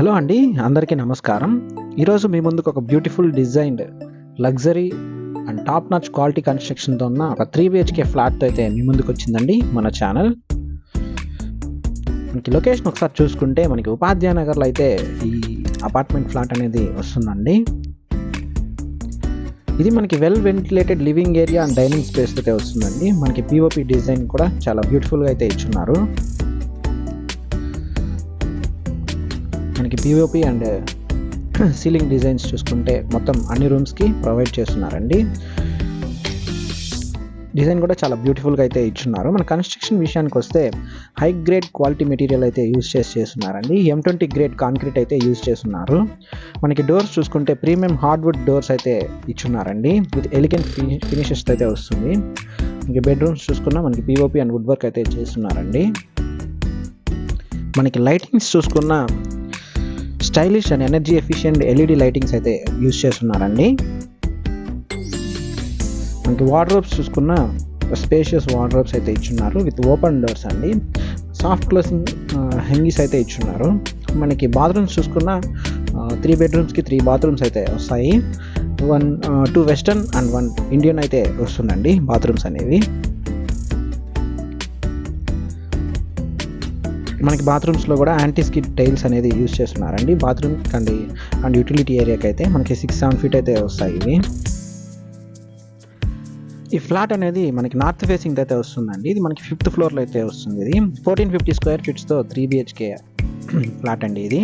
Hello అండి, అందరికీ నమస్కారం. ఈరోజు మీ ముందుకు ఒక beautiful designed luxury and top notch quality కన్స్ట్రక్షన్తో ఉన్న ఒక 3 BHK ఫ్లాట్తో అయితే మీ ముందుకు వచ్చిందండి మన ఛానల్. మనకి లొకేషన్ ఒకసారి చూసుకుంటే మనకి ఉపాధ్యాయ నగర్లో అయితే ఈ అపార్ట్మెంట్ ఫ్లాట్ అనేది వస్తుందండి. ఇది మనకి well ventilated living area and dining space అయితే వస్తుందండి. మనకి పిఓపి డిజైన్ కూడా చాలా బ్యూటిఫుల్గా అయితే ఇచ్చున్నారు. మనకి పిఓపి అండ్ సీలింగ్ డిజైన్స్ చూసుకుంటే మొత్తం అన్ని రూమ్స్కి ప్రొవైడ్ చేస్తున్నారండి. డిజైన్ కూడా చాలా బ్యూటిఫుల్గా అయితే ఇచ్చున్నారు. మన కన్స్ట్రక్షన్ విషయానికి వస్తే హై గ్రేడ్ క్వాలిటీ మెటీరియల్ అయితే యూజ్ చేస్తున్నారండి. M20 గ్రేడ్ కాంక్రీట్ అయితే యూజ్ చేస్తున్నారు. మనకి డోర్స్ చూసుకుంటే ప్రీమియం హార్డ్వుడ్ డోర్స్ అయితే ఇచ్చున్నారండి. విత్ ఎలిగెంట్ ఫినిషెస్ అయితే వస్తుంది. మనకి బెడ్రూమ్స్ చూసుకున్నా మనకి పిఓపి అండ్ వుడ్ వర్క్ అయితే చేస్తున్నారండి. మనకి లైటింగ్స్ చూసుకున్న stylish and energy efficient LED lightings అయితే యూజ్ చేస్తున్నారండి. మనకి వార్డ్రోబ్స్ చూసుకున్న స్పేషియస్ వార్డ్రోబ్స్ అయితే ఇచ్చున్నారు విత్ ఓపెన్ డోర్స్ అండి. సాఫ్ట్ క్లోజింగ్ హెంగీస్ అయితే ఇచ్చున్నారు. మనకి బాత్రూమ్స్ చూసుకున్న 3 బెడ్రూమ్స్కి 3 బాత్రూమ్స్ అయితే వస్తాయి. 2 వెస్టర్న్ అండ్ 1 ఇండియన్ అయితే వస్తుందండి బాత్రూమ్స్ అనేవి. మనకి బాత్రూమ్స్లో కూడా యాంటీ స్కిడ్ టైల్స్ అనేది యూజ్ చేస్తున్నారండి. బాత్రూమ్ అండ్ యూటిలిటీ ఏరియాకి అయితే మనకి 6-7 ఫీట్ అయితే వస్తాయి ఇవి. ఈ ఫ్లాట్ అనేది మనకి నార్త్ ఫేసింగ్ అయితే వస్తుందండి. ఇది మనకి 5th ఫ్లోర్లో అయితే వస్తుంది. ఇది 1450 స్క్వేర్ ఫీట్స్తో 3 BHK ఫ్లాట్ అండి. ఇది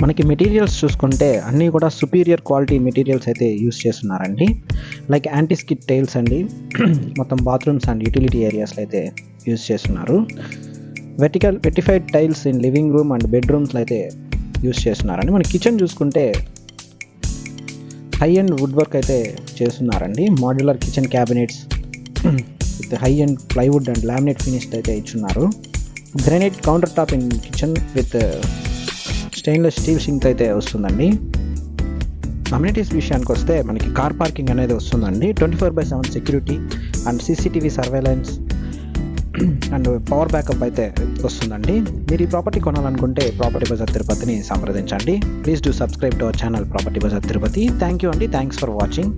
మనకి మెటీరియల్స్ చూసుకుంటే అన్నీ కూడా సుపీరియర్ క్వాలిటీ మెటీరియల్స్ అయితే యూజ్ చేస్తున్నారండి. లైక్ యాంటీ స్కిడ్ టైల్స్ అండి. మొత్తం బాత్రూమ్స్ అండ్ యూటిలిటీ ఏరియాస్లో అయితే యూజ్ చేస్తున్నారు. Vitrified tiles in living room and బెడ్రూమ్స్లో అయితే యూజ్ చేస్తున్నారండి. మన కిచెన్ చూసుకుంటే హై అండ్ వుడ్ వర్క్ అయితే చేస్తున్నారండి. Modular kitchen cabinets with high and plywood and laminate finished అయితే ఇచ్చున్నారు. Granite counter top in kitchen with stainless steel sink అయితే వస్తుందండి. అమ్యూనిటీస్ విషయానికి వస్తే మనకి కార్ పార్కింగ్ అనేది వస్తుందండి. 24/7 security and CCTV surveillance and power backup అయితే వస్తుందండి. మీరు ఈ ప్రాపర్టీ కొనాలనుకుంటే ప్రాపర్టీ బజార్ తిరుపతిని సంప్రదించండి. Please do subscribe to our channel property Bazar Tirupati. Thank you అండి. Thanks for watching.